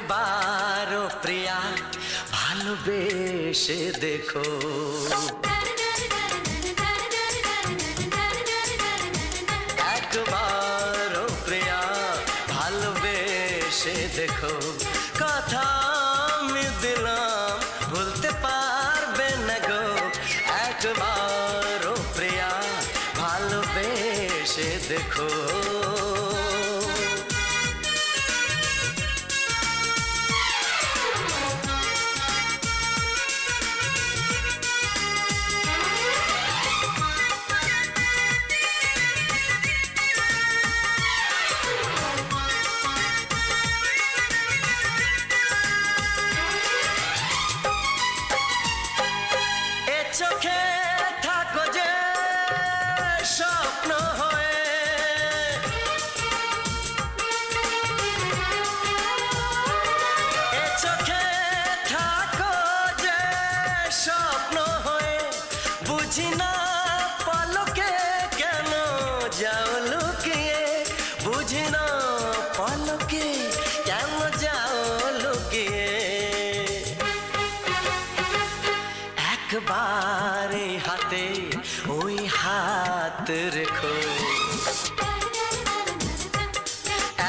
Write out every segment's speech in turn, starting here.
একবারও প্রিয়া ভালোবেসে দেখো। একবারও প্রিয়া ভালোবেসে দেখো। কথা আমি দিলাম ভুলতে পারবে না গো। একবারও প্রিয়া ভালোবেসে দেখো। চোখে থাকো যে স্বপ্ন হয়ে, এ চোখে থাকো যে স্বপ্ন হয়ে, বুঝি না পলকে কেন যাও লুকিয়ে, বুঝি না পলকে কেন যাও লুকিয়ে। একবারে হাতে ওই হাত রেখো।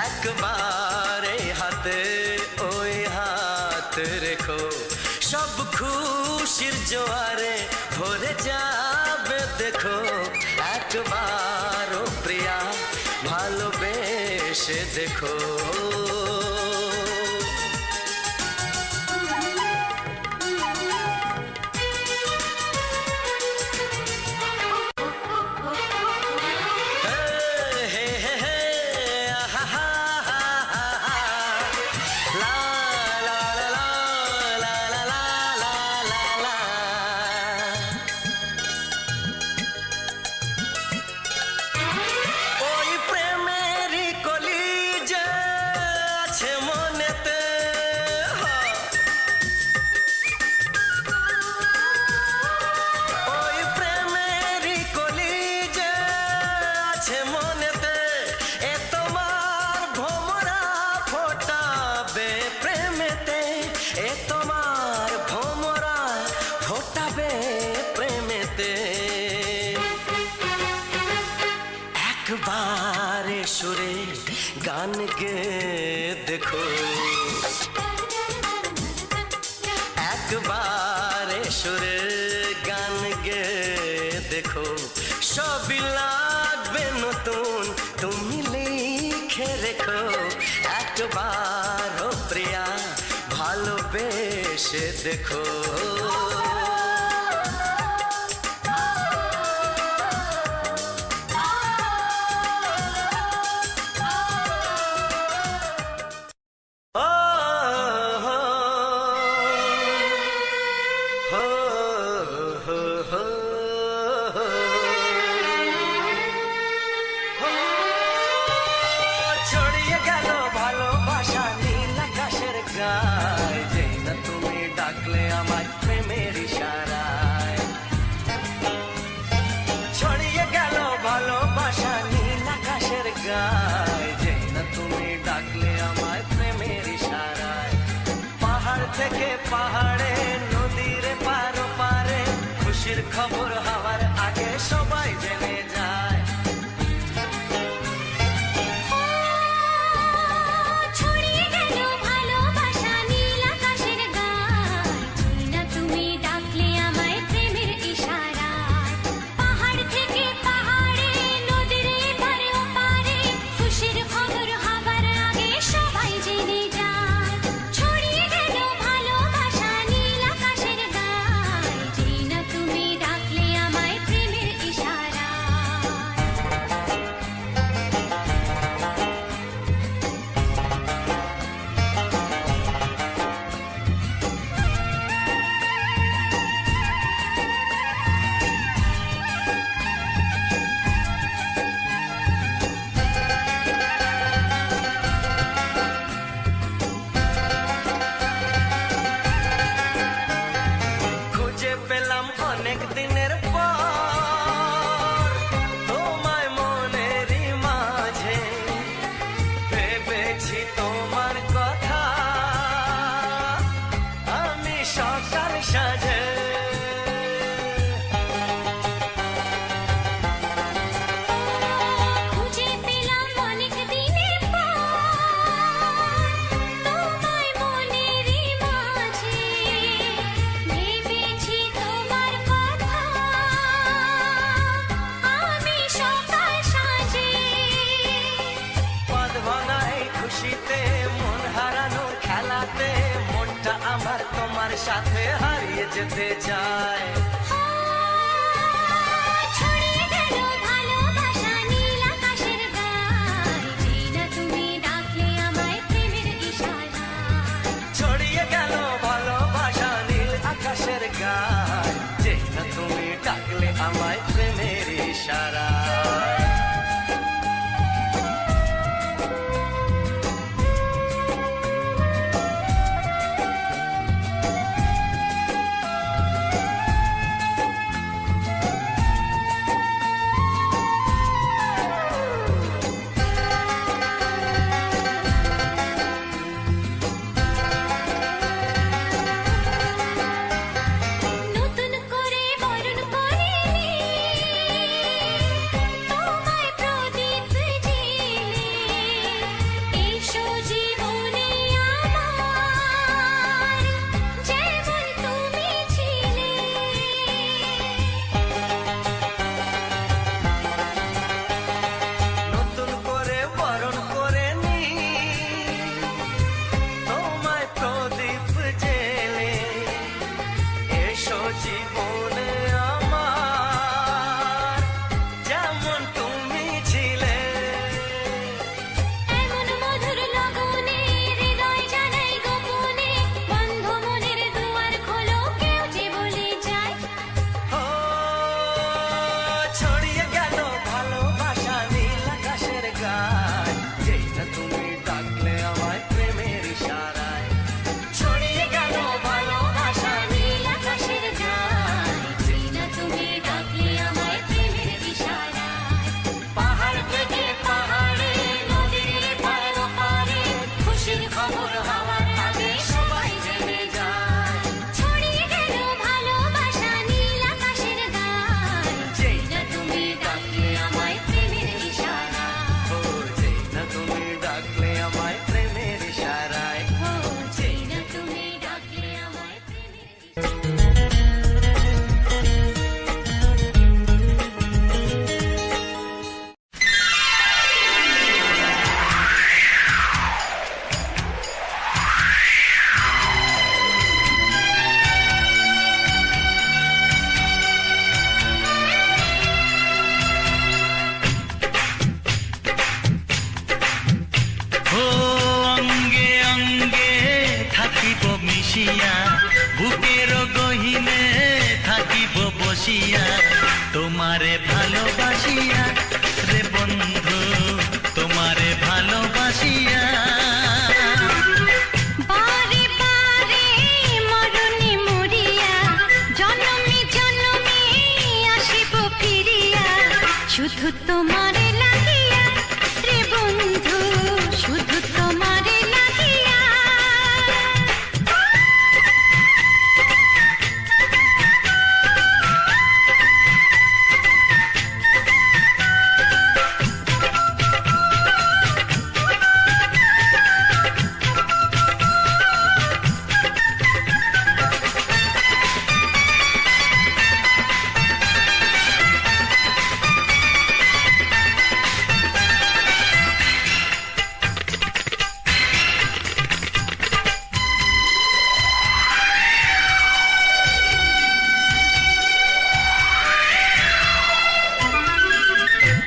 একবারে হাতে ওই হাত রেখো। সব খুশির জোয়ারে ভরে যাবে দেখো। একবারও প্রিয়া ভালোবেসে দেখো। একবারে সুরে গান গে দেখো। একবারে সুরে গান গে দেখো। সবই লাগবে নতুন তুমি লিখে রেখো। একবারও প্রিয়া ভালোবেসে দেখো। ছড়িয়ে গেল ভালোবাসা নীল আকাশের গায়ে, যেই না তুমি ডাকলে আমার প্রেমের ইশারায়। ছড়িয়ে গেল ভালোবাসা নীল আকাশের গায়ে, যেই না তুমি ডাকলে আমার প্রেমের ইশারায়। পাহাড় থেকে পাহাড়ে নদীর পারো পারে, খুশির খবর হওয়ার আগে সবাই জেনে যায়। তুমি ডাকলে আমার সাথে হারিয়ে যেতে চায়। ছড়িয়ে গেল ভালোবাসা নীল আকাশের গায়, যেই না তুমি ডাকলে আমায় প্রেমের ইশারায়। ছড়িয়ে গেল ভালোবাসা নীল আকাশের গায়, যেই না তুমি ডাকলে আমায় প্রেমের ইশারায়। নতুন করে বরণ করিনি তোমায় প্রদীপ জেলে, এসো জীবনে আমার যেমন তুমি ছিলে। নতুন করে বরণ করে নি তোমায় প্রদীপ জেলে, এসো জীবনে আমার যেমন তুমি ছিলে। এমন মধুর লগনে হৃদয় জানাই গোপনে, বন্ধ মনের দুয়ার খোলো কেউ যে বলে যায়। ও ছড়িয়ে গেল ভালোবাসা নীল আকাশের গায়, যেই না তুমি ডাকলে আমায় প্রেমের ইশারায়। ছড়িয়ে গেল ভালোবাসা নীল আকাশের গায়, যেই না তুমি ডাকলে আমায় প্রেমের ইশারায়। পাহাড় থেকে পাহাড়ে নদীর পার ওপারে খুশির খবর হওয়ার আগে সবাই জেনে যায়। ছড়িয়ে গেল ভালোবাসা নীল আকাশের গায়, যেই না তুমি ডাকলে আমায় প্রেমের ইশারায়। ও যেই না তুমি ডাকলে আমায় প্রেমের ইশারায়। ও যেই না তুমি ডাকলে আমায় প্রেমের ও অঙ্গে অঙ্গে থাকিব মিশিয়া, বুকের গহিনে থাকিব বসিয়া, তোমারে ভালোবাসিয়া রে বন্ধু, তোমারে ভালোবাসিয়া। বারে বারে মরণে মরিয়া, জনমে জনমে আসিব ফিরিয়া, শুধু তোমারে লাগিয়া রে বন্ধু, শুধু তোমারে লাগিয়া।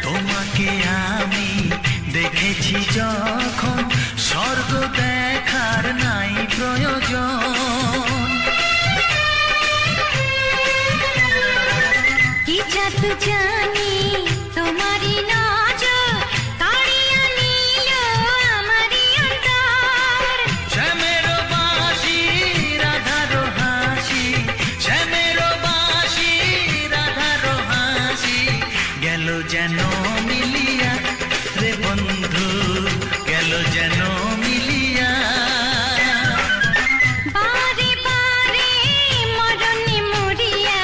তোমাকে আমি দেখেছি যখন, স্বর্গ দেখার নাই প্রয়োজন। কি জাদু জানি তোমারই নজর, কাড়িয়া নিল আমারই অন্তর। শ্যামের বাঁশি রাধার হাসি, শ্যামের বাঁশি রাধার হাসি, গেল যেন মিলিয়া রে বন্ধু, গেল যেন মিলিয়া। বারে বারে মরণে মরিয়া,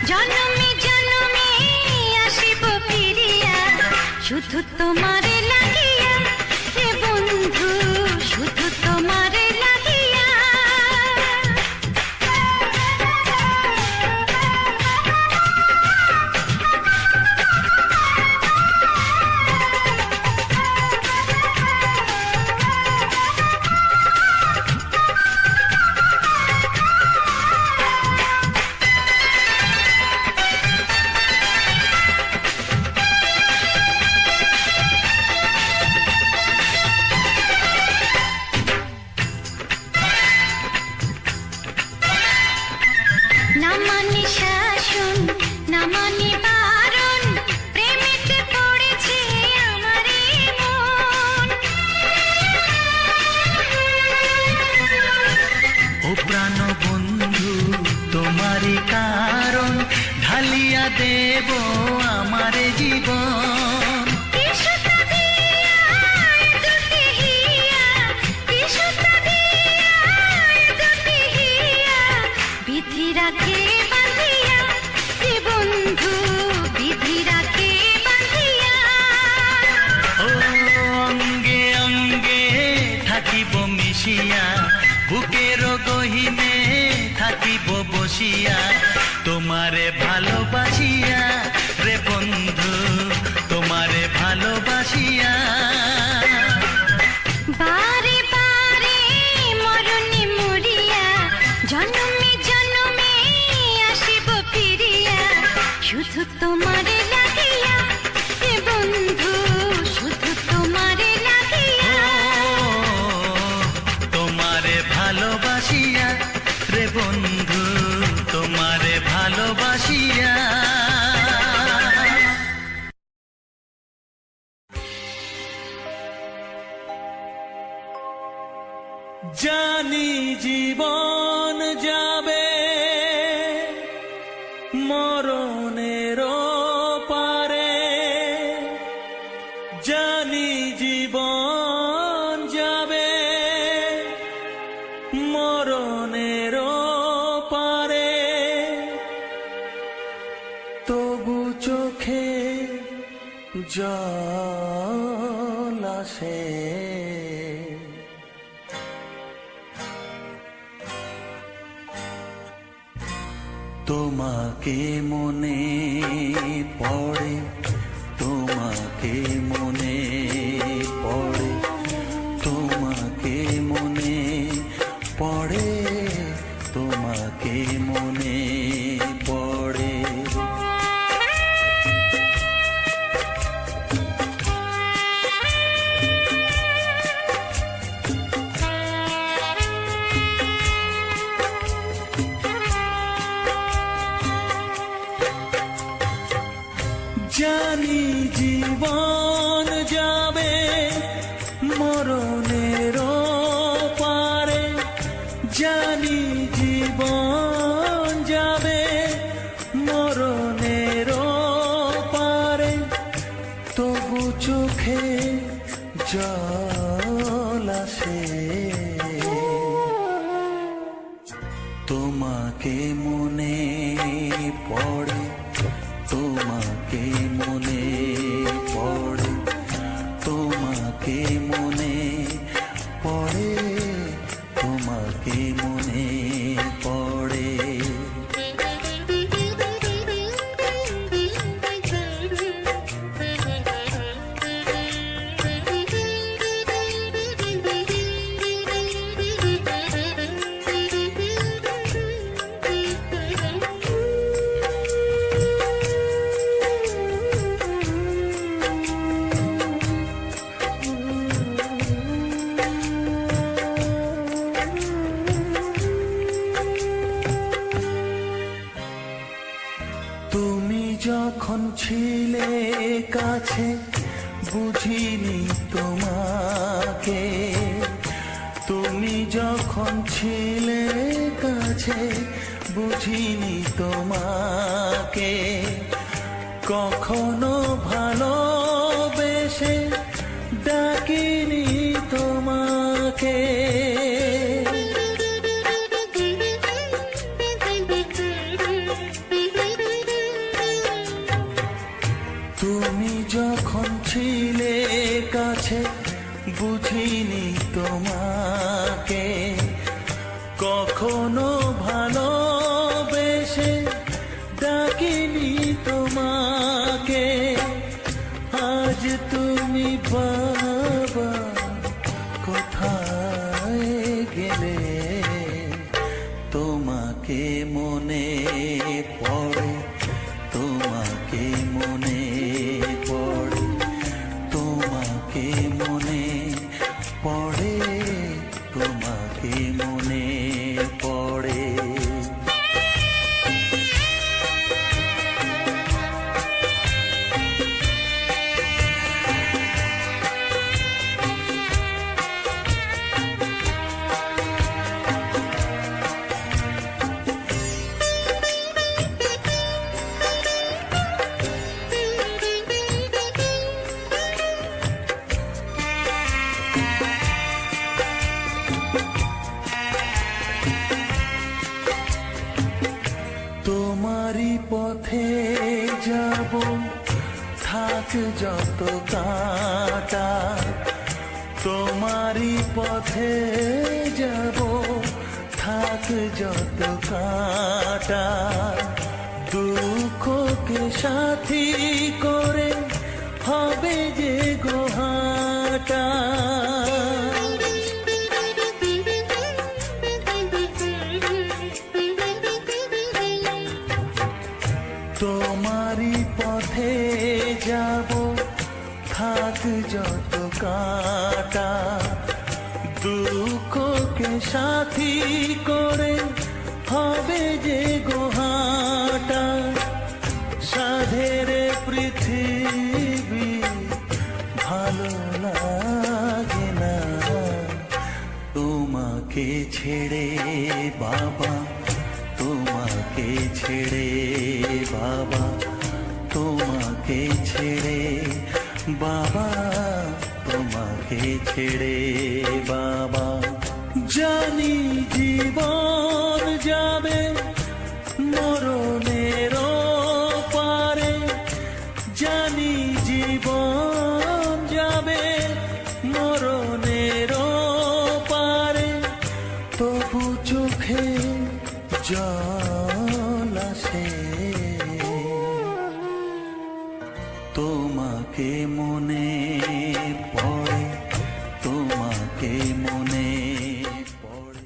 জনমে জনমে আসিব ফিরিয়া, শুধু তোমারে লাগিয়া হে বন্ধু, শুধু তোমারে লাগিয়া। দিয়া দেব আমার জীবন। বিধি রাখে বাঁধিয়া রে বন্ধু, বিধি রাখে বাঁধিয়া। ও অঙ্গে অঙ্গে থাকিব মিশিয়া, বুকের গহিনে থাকিব বসিয়া, তোমারে ভালোবাসিয়া রে বন্ধু, তোমারে ভালোবাসিয়া। বারে বারে মরণে মরিয়া, জন্মে জন্মে আসিব ফিরিয়া, শুধু তোমারে লাগিয়া রে বন্ধু, শুধু তোমারে লাগিয়া। তোমারে ভালোবাসিয়া রে বন্ধু, তোমারে ভালোবাসিয়া। জানি জীবন যাবে মরণের পারে, জানি জীবন যাবে মরণের পারে, তবু চোখে জল আসে, তোমাকে মনে পড়ে, তোমাকে মনে পড়ে, তোমাকে মনে পড়ে, তোমাকে মনে পড়ে। জানি জীবন যাবে মরণের পারে, জানি জীবন যাবে মরণের পারে, তবু চোখে জল আসে, তোমাকে মনে পড়ে, তোমাকে মনে পড়ে, তোমাকে মনে পড়ে, তোমাকে মনে পড়ে। তুমি যখন ছিলে কাছে বুঝিনি তোমাকে, তুমি যখন ছিলে কাছে বুঝিনি তোমাকে, কখনো ভালোবেসে ডাকিনি তোমাকে, তুমি যখন ছিলে কাছে বুঝিনি তোমাকে, কখনো ভালোবেসে ডাকিনি তোমাকে, আজ তুমি বাবা কোথায় গেলে, তোমাকে মনে পড়ে, তোমাকে মনে পড়ে, তোমাকে মনে পড়ে, তোমাকে মনে পড়ে। যত কাঁটা, তোমারই পথে যাব, থাক যত কাঁটা, দুঃখকে সাথী করে হবে যে গোহাটা। তোমারই পথে যাব, থাক যত কাঁটা, দুঃখকে সাথী করে হবে যে গোহাটা। সাধের পৃথিবী ভালো লাগে না তোমাকে ছেড়ে বাবা, তোমাকে ছেড়ে বাবা, তোমাকে ছেড়ে বাবা, তোমাকে ছেড়ে বাবা। জানি জীবন যাবে মরণের পারে, জানি জীবন যাবে মরণের পারে, তবু চোখে জল আসে তোমাকে মনে পড়ে, তোমাকে মনে পড়ে।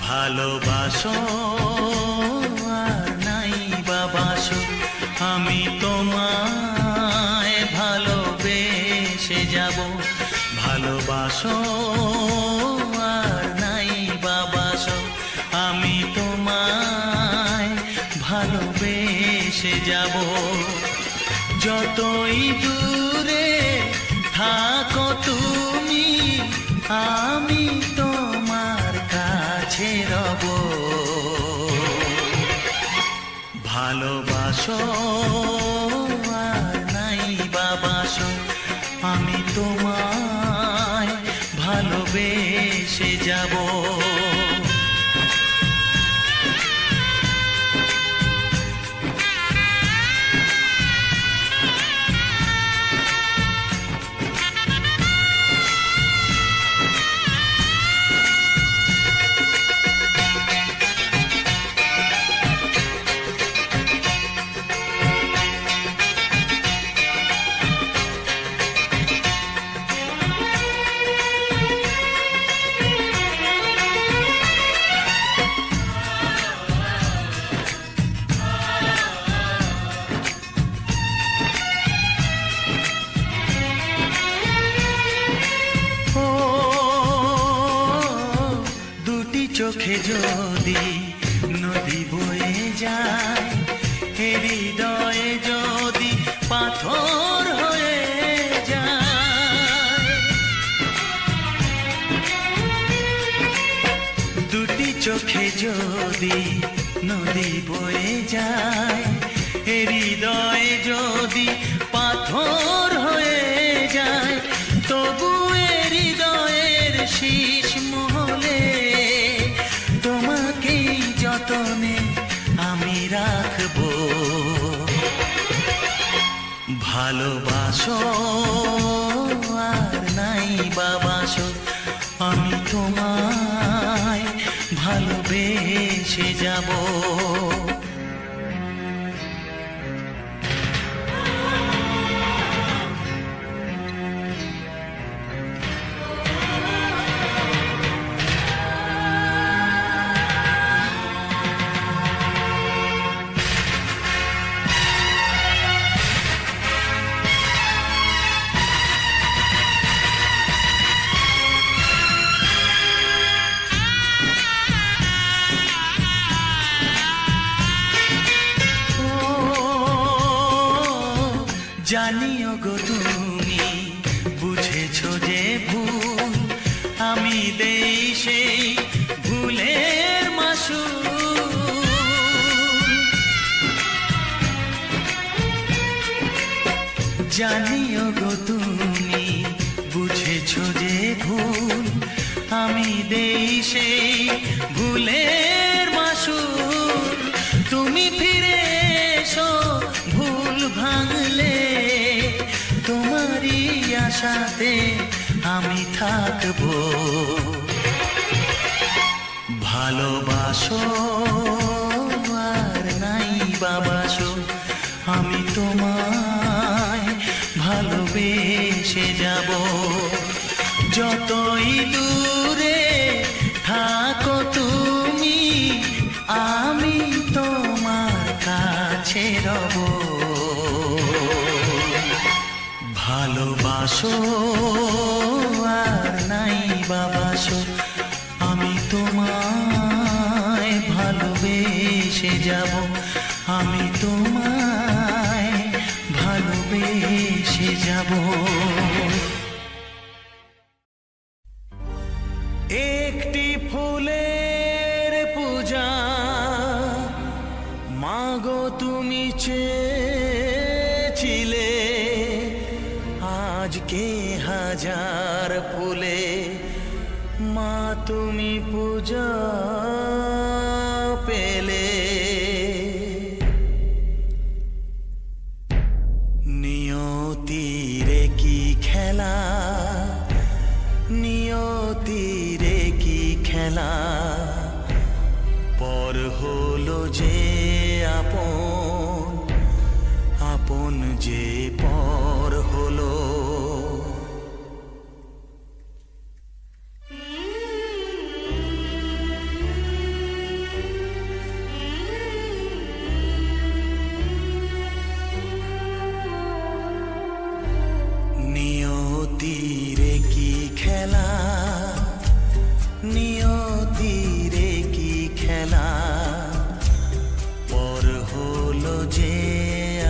ভালোবাসো আর নাই বাবাসো, আমি তোমায় ভালোবেসে যাব। ভালোবাসো আর নাই বাবাসো, আমি তোমায় ভালোবেসে যাব। যতই দূরে থাকো তুমি, আমি তোমার কাছে রব। ভালোবাসো আর নাই বাবাসো, আমি তোমায় ভালোবেসে যাব। চোখে যদি নদী বয়ে যায়, হৃদয়ে যদি পাথর হয়ে যায়, দুটি চোখে যদি নদী বয়ে যায়, হৃদয়ে যদি পাথর হয়ে যায়, তবু হৃদয়ের শীষ মহলে তোমাকেই যতনে আমি রাখবো। ভালোবাসো আর নাই বাবাসো, আমি তোমায় ভালোবেসে যাব। জানিও গো তুমি বুঝেছো যে ভুল আমি দেই সেই ভুলের মাসুল তুমি ফিরে এসো ভুল ভাঙলে তোমারই আশাতে আমি থাকবো ভালোবাসো আর নাই বাবাসো আমি তোমায় ভালোবেসে যাব যতই দূরে থাকো তুমি আমি তোমার কাছে রব ভালোবাসো আর নাই বাবাসো আমি তোমায় ভালোবেসে যাব আমি তোমায় ভালোবেসে যাব একটি ফুলের পূজা মাগো তুমি চেয়েছিলে আজকে হাজার ফুলে মা তুমি পূজা পেলে নিয়তিরে কি খেলা নিয়তিরে কি খেলা পর হলো যে আপন আপন যে পর হলো নিয়তিরে কি খেলা নিয়তিরে কি খেলা পর হলো যে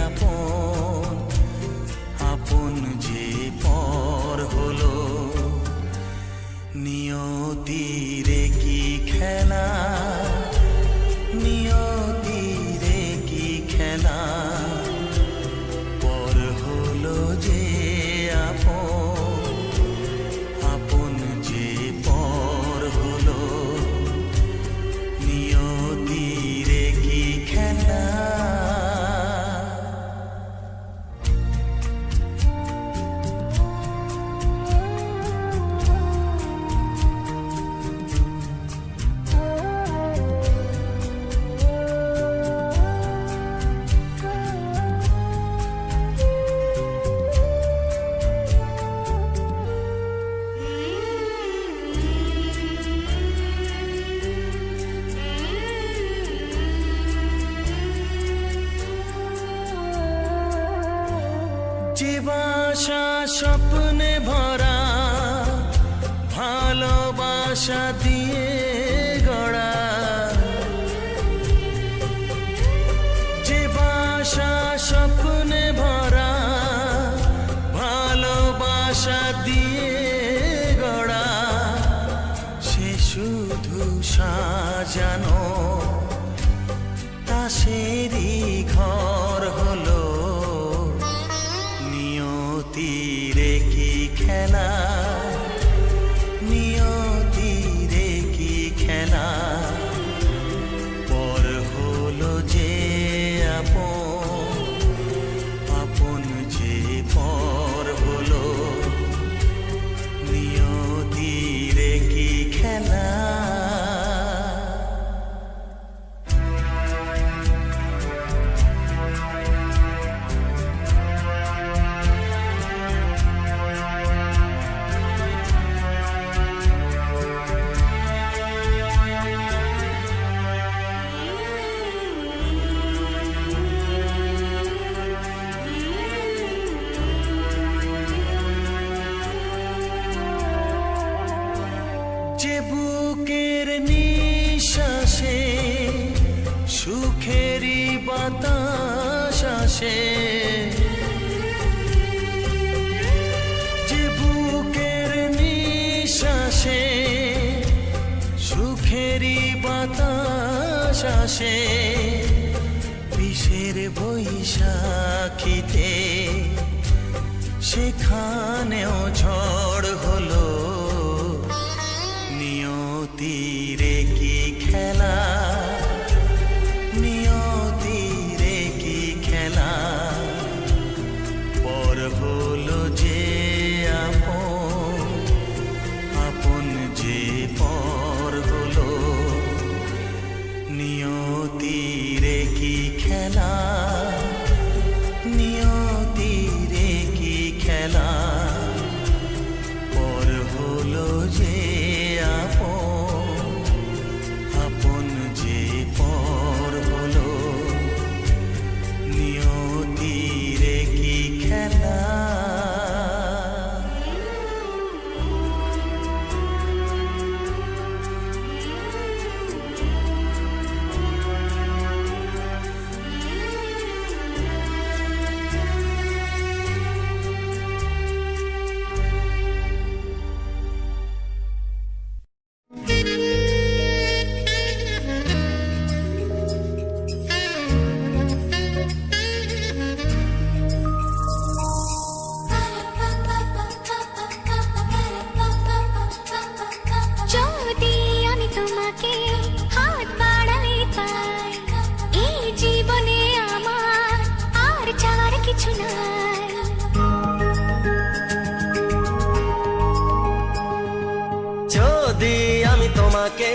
আপন আপন যে পর হলো নিয়তিরে কি খেলা নিয়তিরে কি খেলা পর হলো যে আপন যে পর হলো নিয়তিরে কি খেলা যে বাসা স্বপ্নে ভরা ভালোবাসা দিয়ে গড়া যে বাসা স্বপ্নে ভরা ভালোবাসা দিয়ে গড়া সে শুধু সাজানো তাসেরই ঘর হলো নিয়তিরে কি খেলা নিয়তিরে কি খেলা পর হলো যে আপন আপন যে পর হলো নিয়তিরে কি খেলা যে বুকের নিঃশ্বাসে সুখেরই বাতাস আসে যে বুকের নিঃশ্বাসে সুখেরই বাতাস আসে বিষের বৈশাখীতে সেখানেও ঝড় হলো, নিয়তির কি খেলা, নিয়তির কি খেলা, পর হলো যে আপন, আপন যে পর হলো, নিয়তির কি খেলা, নিয়তির কি খেলা, পর হলো যে আপন, আপন যে পর হলো, নিয়তির কি খেলা। যদি আমি তোমাকে হাত বাড়ালে পাই, এই জীবনে আমার আর চাওয়ার কিছু নাই। যদি আমি তোমাকে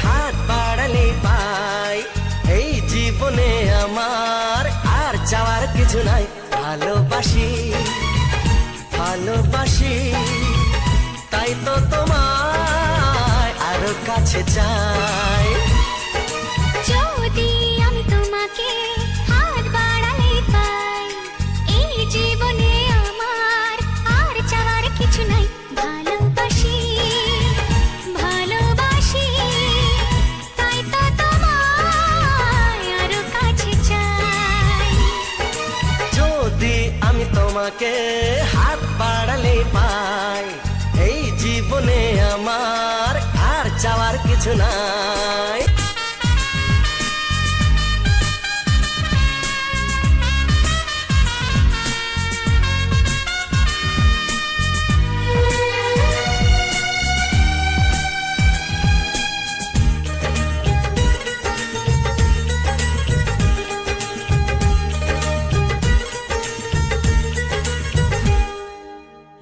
হাত বাড়ালে পাই, এই জীবনে আমার আর চাওয়ার কিছু নাই। ভালোবাসি ভালোবাসি, তাই তো তোমায় আরো কাছে চাই। যদি আমি তোমাকে হাত বাড়ালে পাই, এই জীবনে আমার আর চাওয়ার কিছু নাই। ভালোবাসি ভালোবাসি, তাই তো তোমায় আরো কাছে চাই। যদি আমি তোমাকে হাত বাড়ালে পাই, এই জীবনে আমার আর চাওয়ার কিছু নাই।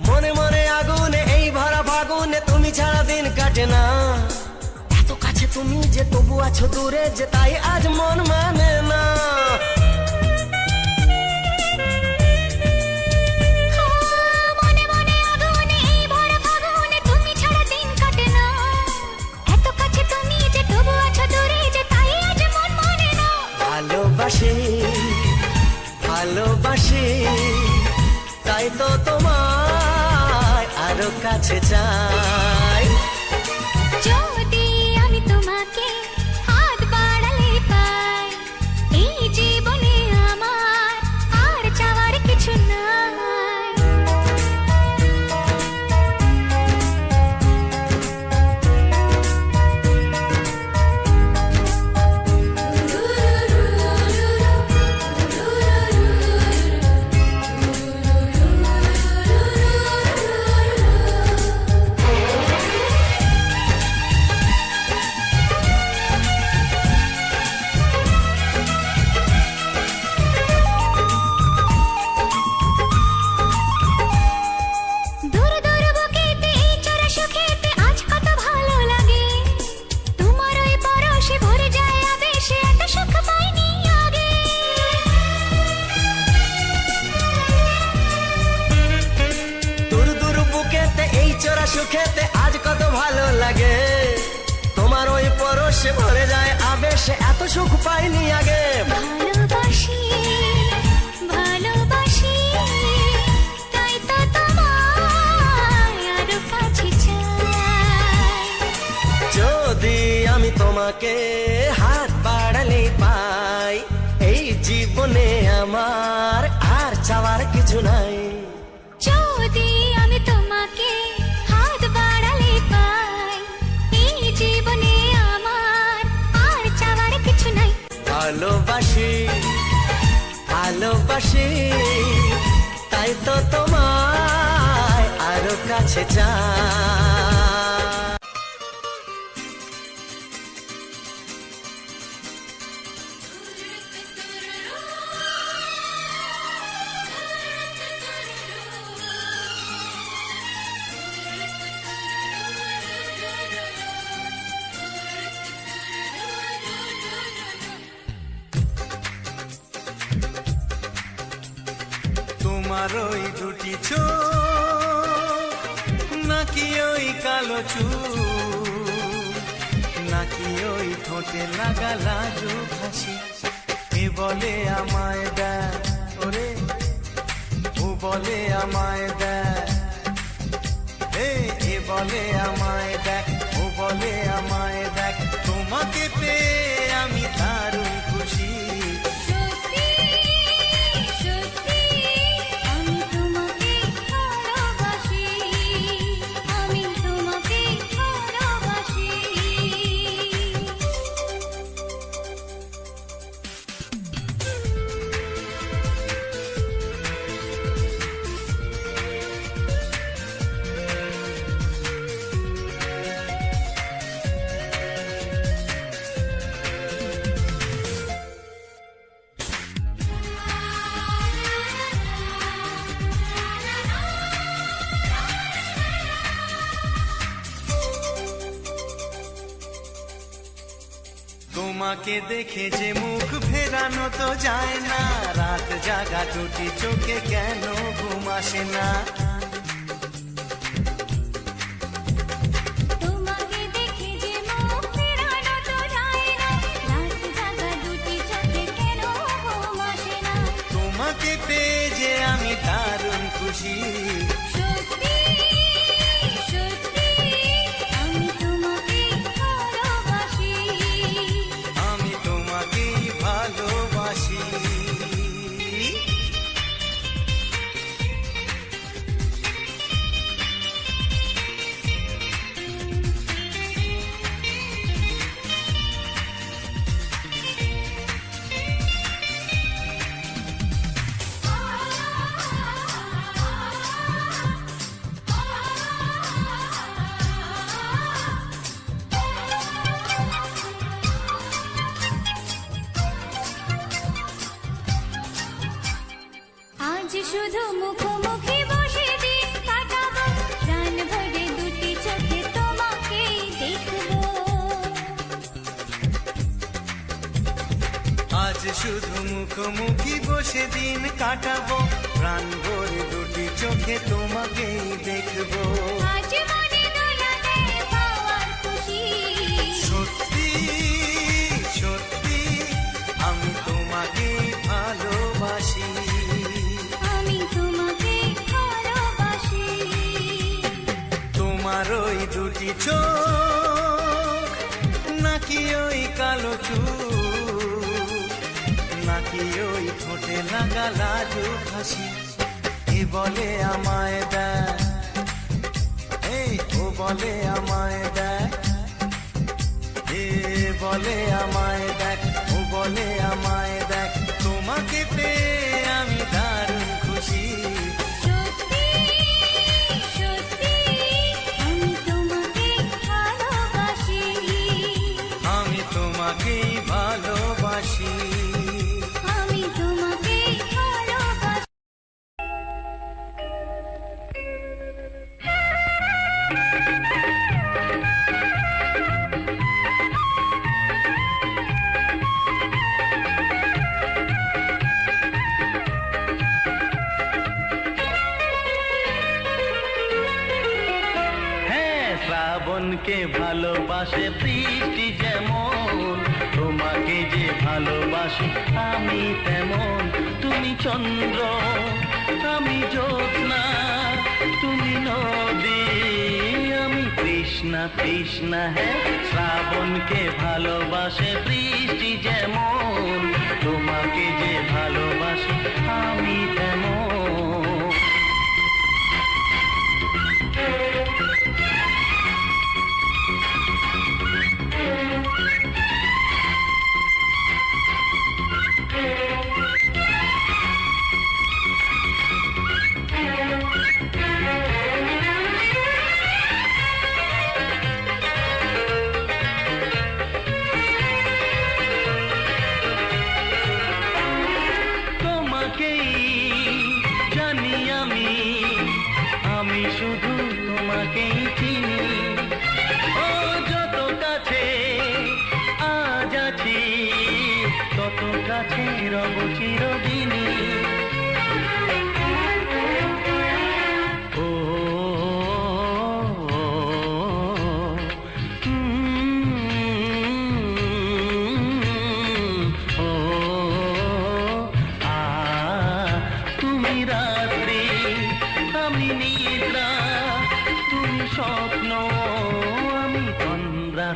মনে মনে আগুনে এই ভরা ফাগুনে তুমি ছাড়া দিন কাটে না। এত কাছে তুমি যে তবু আছো দূরে, যে তাই আজ মন মানে না। মনে মনে আগুনে এই ভরা ফাগুনে তুমি ছাড়া দিন কাটে না। এত কাছে তুমি যে তবু আছো দূরে, যে তাই আজ মন মানে না। ভালোবাসি ভালোবাসি, তাই তো তোমায় আরো কাছে চাই। যদি আমি তোমাকে হাত বাড়ালে পাই, এই জীবনে আমার আর চাওয়ার কিছু নাই। দূর দূর বুকেতে এই চোরা সুখেতে আজ কত ভালো লাগে। তোমার ওই পরশে ভরে যায় আবেশে, এত সুখ পাইনি আগে। দূর দূর বুকেতে এই চোরা সুখেতে আজ কত ভালো লাগে। তোমার ওই পরশে ভরে যায় আবেশে, এত সুখ পাইনি আগে। ভালোবাসি ভালোবাসি, তাই তো তোমায় আরো কাছে চাই। যদি আমি তোমাকে হাত বাড়ালে পাই, এই জীবনে আমার আর চাওয়ার কিছু নাই। যদি আমি তোমাকে হাত বাড়ালে পাই, এই জীবনে আমার আর চাওয়ার কিছু নাই। ভালোবাসি ভালোবাসি, তাই তো তোমায় আরো কাছে চাই। তোমার ওই দুটি চোখ নাকি ওই কালো চুল নাকি ওই ঠোঁটে লাগা লাজুক হাসি, এ বলে আমায় দেয় ওরে, ও বলে আমায় দেয়, এ বলে আমায় দেখ, ও বলে আমায় দেখ, তোমাকে পেয়ে আমি দারুণ খুশি। সত্যি সত্যি আমি তোমাকে ভালোবাসি, আমি তোমাকে ভালোবাসি। তোমাকে দেখে যে মুখ ফেরানো তো যায় না, রাত জাগা দুটি চোখে কেন ঘুম আসে না। তোমাকে দেখে যে মুখ ফেরানো তো যায় না, রাত জাগা দুটি চোখে কেন ঘুম আসে না। তোমাকে পেয়ে যে আমি দারুণ খুশি। সত্যি সত্যি আমি তোমাকে ভালোবাসি, আমি তোমাকেই ভালোবাসি। আজ শুধু মুখোমুখি বসে দিন কাটাবো, প্রাণ ভরে দুটি চোখে তোমাকেই দেখবো। আজ শুধু মুখোমুখি বসে দিন কাটাবো, প্রাণ ভরে দুটি চোখে তোমাকেই দেখবো। আজ মনে দোলা দেয় পাওয়ার খুশি। সত্যি সত্যি আমি তোমাকেই ভালোবাসি। আমি তোমাকে ভালোবাসি। তোমার ওই দুটি চোখ নাকি ওই কালো চুল নাকি ওই ঠোঁটে লাগা লাজুক হাসি, এ বলে আমায় দেয়, ও বলে আমায় দেয়, এ বলে আমায় দেখ, ও বলে আমায় দেখ, তোমাকে পেয়ে আমি দারুণ খুশি। সত্যি সত্যি আমি তোমাকে ভালোবাসি, আমি তোমাকেই ভালোবাসি। আমি তোমাকে ভালোবাসি। শ্রাবণকে ভালোবাসে বৃষ্টি যেমন, তোমাকে যে ভালোবাসি আমি তেমন। তুমি চন্দ্র আমি জ্যোৎস্না, তুমি নদী আমি তৃষ্ণা তৃষ্ণা। হ্যাঁ শ্রাবণকে ভালোবাসে বৃষ্টি যেমন, তোমাকে যে ভালোবাসি আমি তেমন।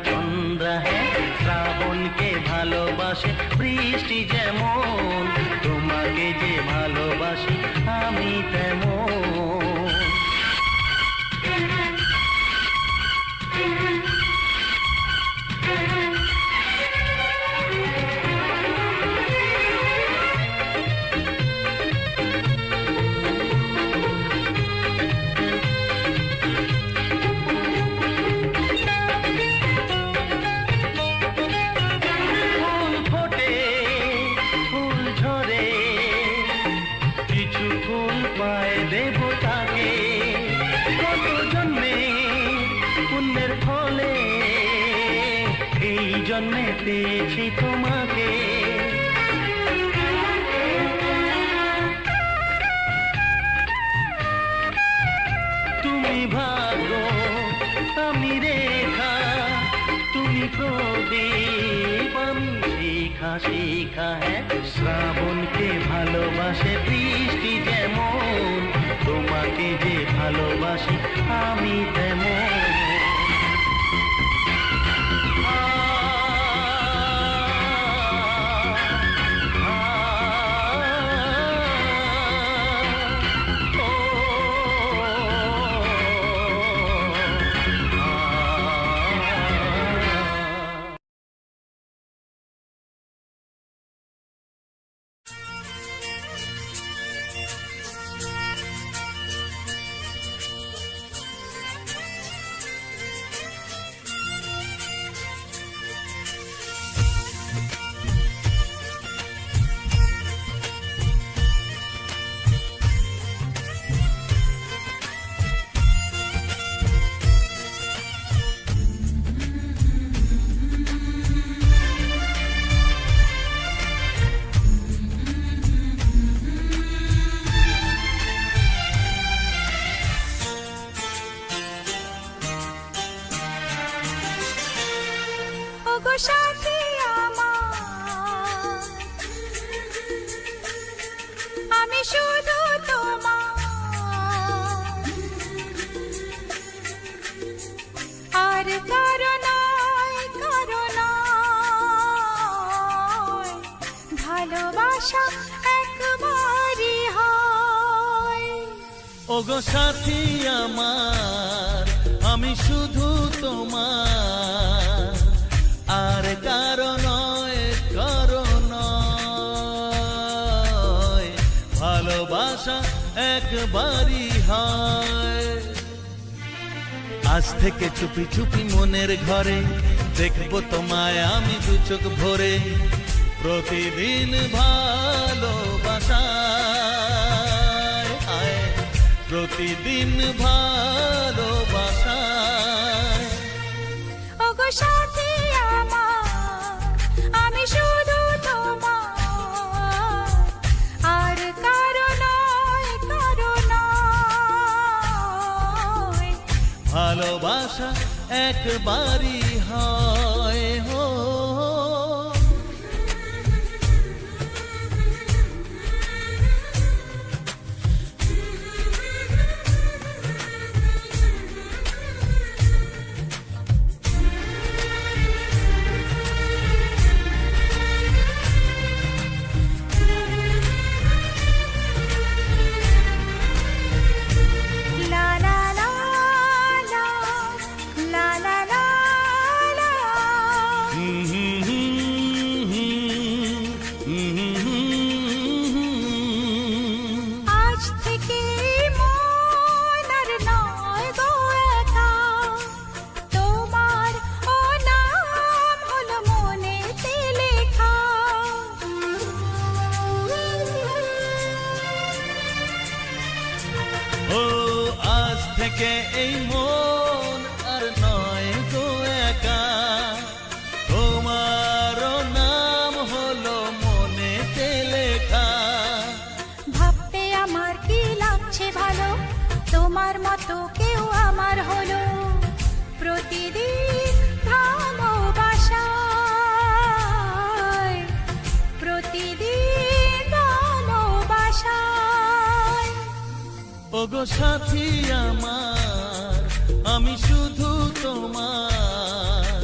তন্দ্রা হ্যাঁ শ্রাবণকে ভালোবাসে বৃষ্টি যেমন তোমাকে যে ভালোবাসি আমি তেমন জন্মে পেয়েছি তোমাকে তুমি ভাগ্য আমি রেখা তুমি প্রদীপ আমি শিখা শিখা হ্যাঁ শ্রাবণকে ভালোবাসে বৃষ্টি যেমন তোমাকে যে ভালোবাসি আমি তেমন সাথী আমার আমি শুধু তোমার আর কারণ ভালোবাসা একবারই হয় ওগো সাথী আমার আমি শুধু তোমার আর কারণ ভালোবাসা একবারই হয় আজ থেকে চুপি চুপি মনের ঘরে দেখবো তোমায় আমি দু চোখ ভরে প্রতিদিন ভালোবাসায় প্রতিদিন ভালোবাসায় ওগো সাথী আমার আমি শুধু তোমার আর কারণ ভালোবাসা একবারই হয় হো থেকে এই মন আর নয় গো একা তোমার নাম হলো মনেতে লেখা ভাবতে আমার কি লাগছে ভালো তোমার মতো কেউ আমার হলো প্রতিদিন ভালোবাসায় প্রতিদিন ভালোবাসায় ওগো সাথী আমার আমি শুধু তোমার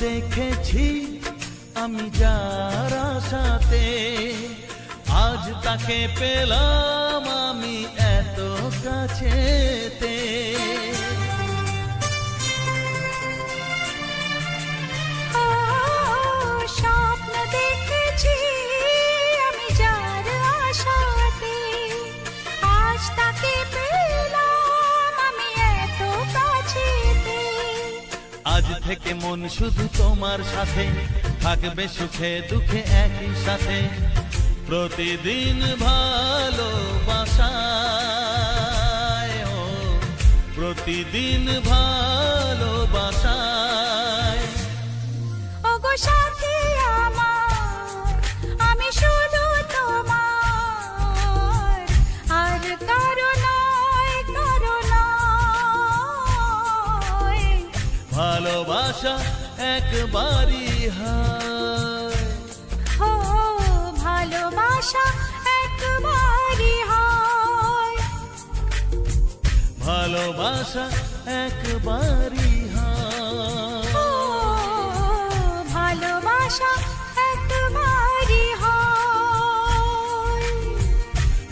দেখেছি আমি যার আশাতে, আজ তাকে পেলাম আমি এত কাছেতে। ও স্বপ্ন দেখেছি আমি যার আশাতে, আজ তাকে পেলাম আমি এত কাছেতে। আজ থেকে মন শুধু তোমার সাথে, থাকবে সুখে দুঃখে একই সাথে, প্রতিদিন ভালোবাসায়, ও প্রতিদিন ভালোবাসায়। ওগো সাথী আমার, আমি শুধু তোমার, আর কারো নয়, কারো নয়। ভালোবাসা একবারই হয়, ও ভালোবাসা একবারই হয়, ভালোবাসা একবারই হয়, ও ভালোবাসা একবারই হয়,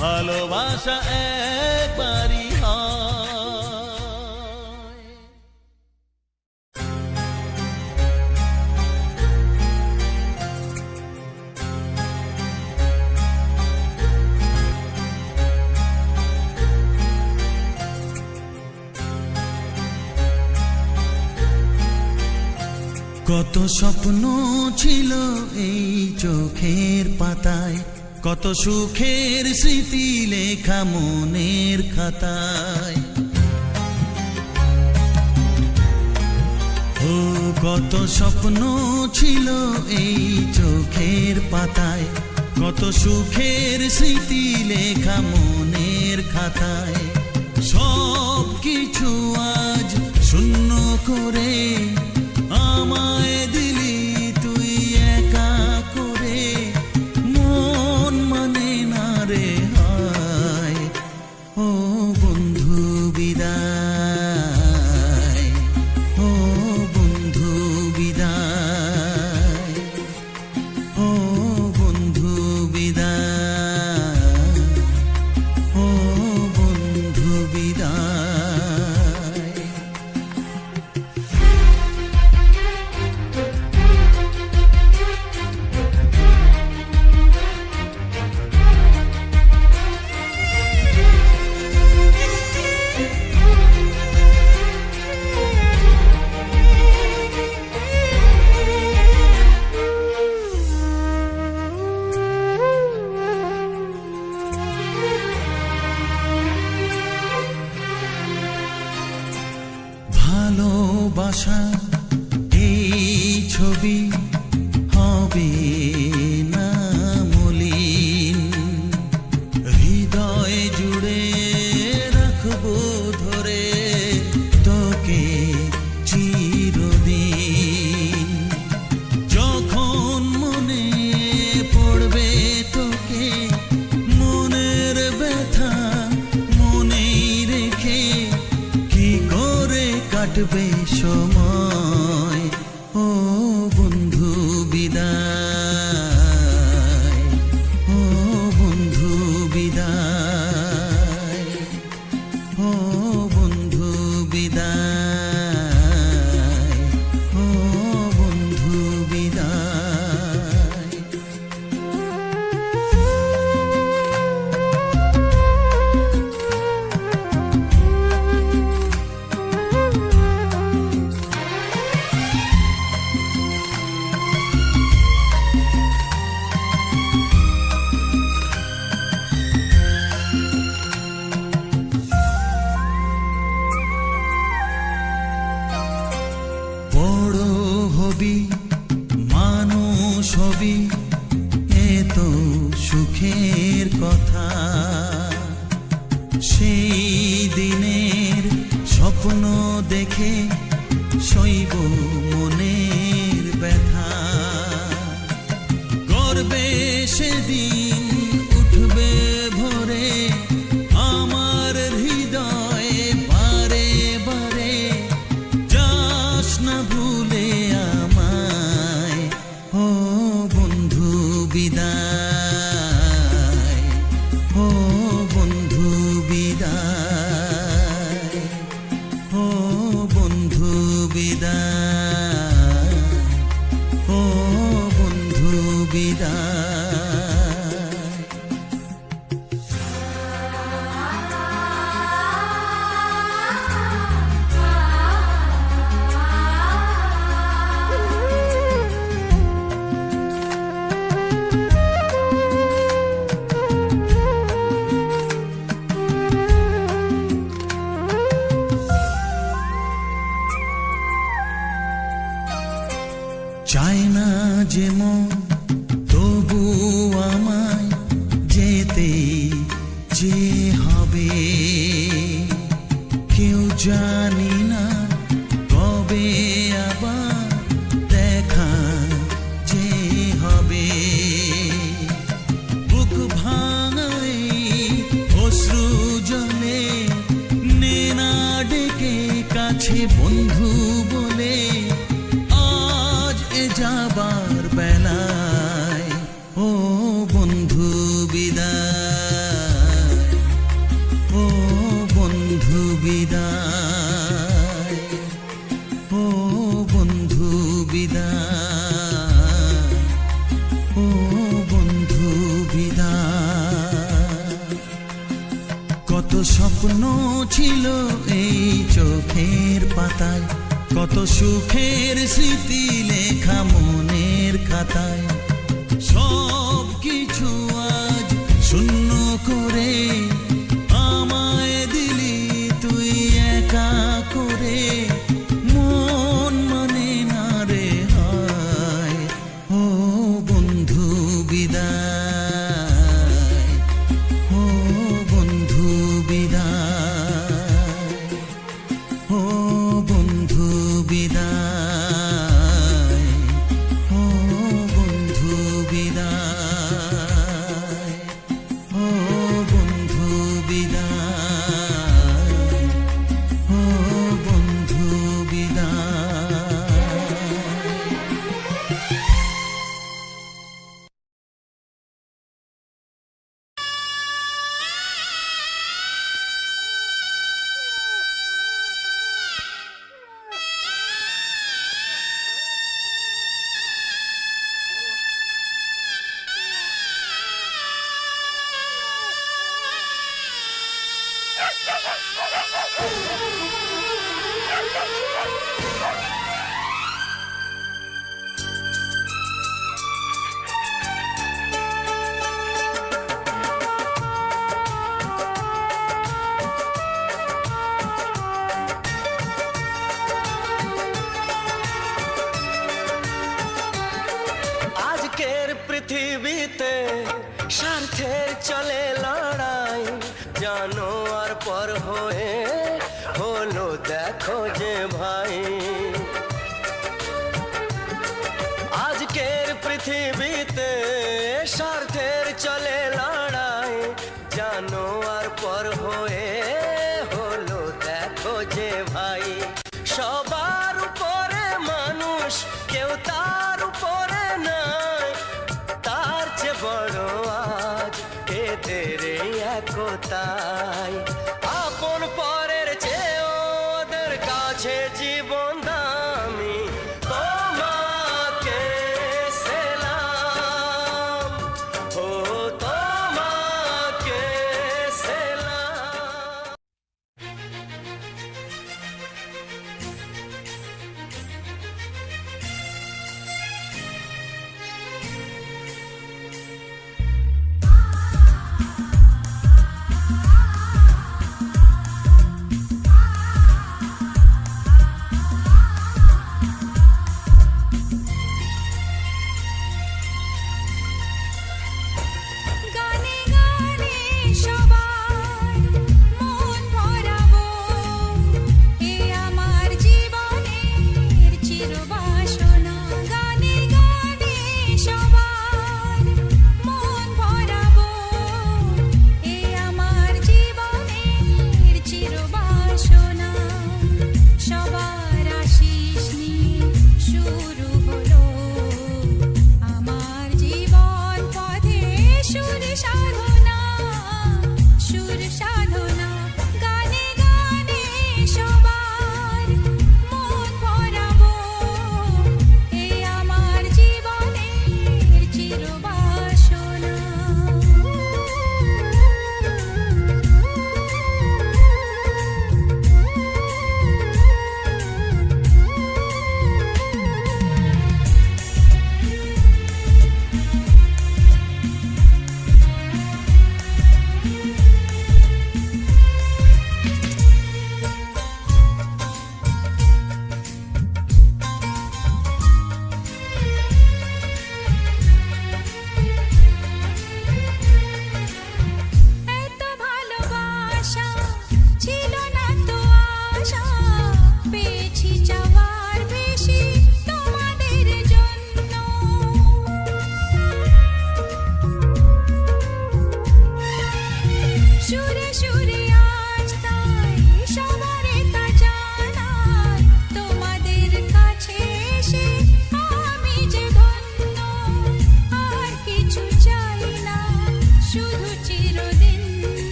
ভালোবাসা একবারই হয়। কত স্বপ্ন ছিল এই চোখের পাতায়, কত সুখের স্মৃতি লেখা মনের খাতায়। ও কত স্বপ্ন ছিল এই চোখের পাতায়, কত সুখের স্মৃতি লেখা মনের খাতায়। সব কিছু আজ শূন্য করে আমায় দিলি তুই একা করে, মন মানে না রে হায়। ও বন্ধু বিদায়, ও বন্ধু বিদায়, ও বন্ধু বিদায়, ও বন্ধু বিদায়। ভালোবাসা এই ছবি হবে না মলিন, হৃদয় জুড়ে রাখবো ধরে তোকে চিরদিন। যখন মনে পড়বে তোকে, মনের ব্যথা মনেই রেখে কি করে কাটবে সময়। ও বন্ধু বিদায়, ও বন্ধু বিদায়, ও বন্ধু বিদায়, ও বন্ধু বিদায়। বড় হবি মানুষ হবি, এত সুখের কথা, সেই দিনের স্বপ্ন দেখে সইব মনের ব্যথা। গর্বে সেদিন উঠবে ভরে আমার হৃদয়ে বারে বারে, যাস না ভুলে আমার বিদায়। চায় না যে মন তবু আমায় যেতে যে হবে, কেউ জানি না কবে আবার দেখা যে হবে। বুক ভাঙায় অশ্রু জলে নে না ডেকে কাছে বন্ধু বলে, যাবার বেলায় ও বন্ধু বিদায়, ও বন্ধু বিদায়, ও বন্ধু বিদায়, ও বন্ধু বিদায়। কত স্বপ্ন ছিল এই চোখের পাতায়, কত সুখের স্মৃতি লেখা মনের খাতায়, সব কিছু আজ শূন্য করে আমায় দিলি তুই একা করে। মন মানে না রে হায়, ও বন্ধু বিদায়, ও বন্ধু বিদায়, ও বন্ধু বিদায়, ও বন্ধু বিদায়, ও বন্ধু বিদায়, ও বন্ধু বিদায়। আজকের পৃথিবীতে স্বার্থের চলে লড়াই, জানো আর পর হয়ে হলো দেখো যে ভাই। আজকের পৃথিবীতে স্বার্থের চলে লড়াই, জানো আর পর হয়ে হলো দেখো যে ভাই। সবার উপরে মানুষ, কেউ তার উপরে নাই, তার চেয়ে বড় আজ এদের এই একতাই। আপন পরের চেয়ে ওদের কাছে জীবন দামি, তোমাকে সেলাম, ও তোমাকে সেলাম।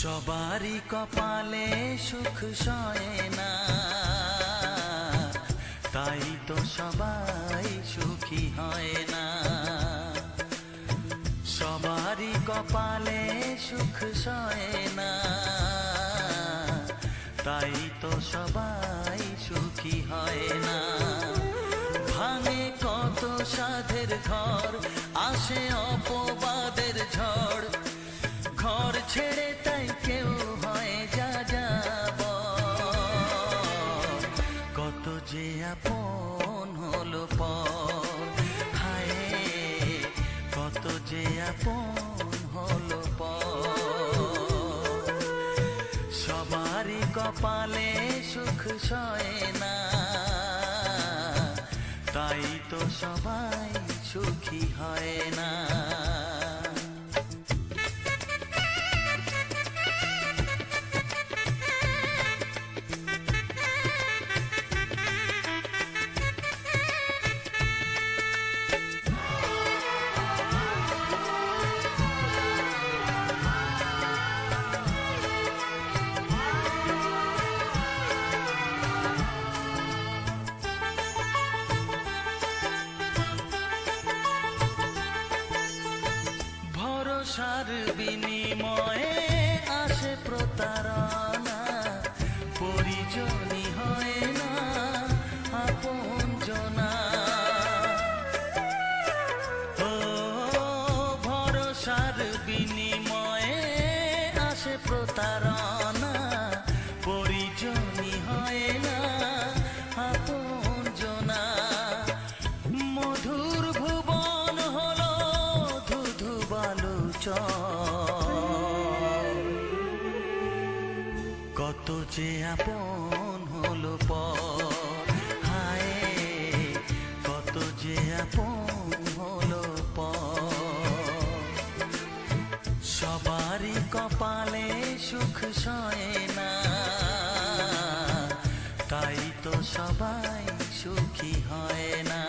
সবারই কপালে সুখ সয় না, তাই তো সবাই সুখী হয় না। সবারই কপালে সুখ সয় না, তাই তো সবাই সুখী হয় না। ভাঙে কত সাধের ঘর, আসে অপবাদের ঝড়, ঘর ছেড়ে তাই কেউ হয় যা যাব। কত যে আপন হলো পর, হায় কত যে আপন হলো পর। সবারই কপালে সুখ সয় না, তাই তো সবাই সুখী হয় না। ভরসার বিনিময়ে আসে প্রতারণা, পরিজনই হয় না আপনজনা। ও ভরসার বিনিময়ে আসে প্রতারণা, পরিজনই হয় না আপনজনা। মধুর ভুবন হলো ধুধু কত যে আপন হলো পর, হায় কত যে আপন হলো পর। সবারই কপালে সুখ সয় না, তাই তো সবাই সুখী হয় না।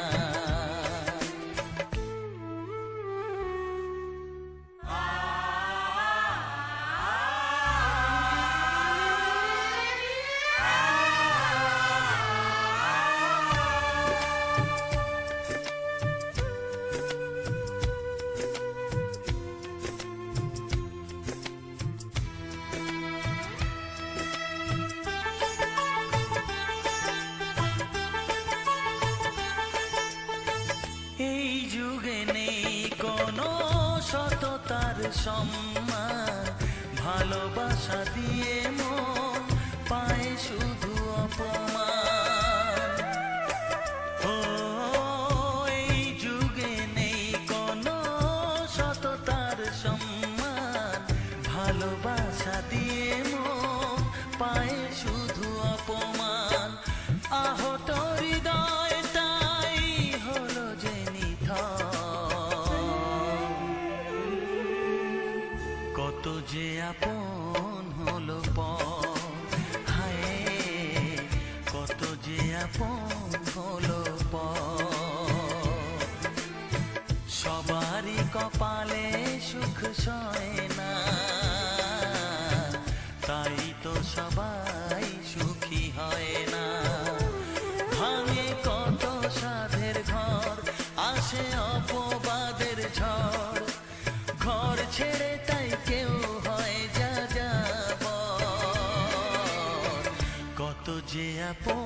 এই যুগে নেই কোনো সততার সম্মান, ভালোবাসা দিয়ে মন পায় শুধু অপমান। ও এই যুগে নেই কোনো সততার সম্মান, ভালোবাসা দিয়ে মন পায় শুধু অপমান। আহত হৃদয়টাই হলো যে কত যে আপন হলো পর, হায় কত যে আপন হলো পর। সবারই কপালে সুখ সয় না, তাই তো সবাই সুখী হয় না। ভাঙে কত সাধের ঘর, আসে অপবাদের ঝড়, ঘর ছেড়ে তাই কেউ হয় যা যাব। কত যে আপন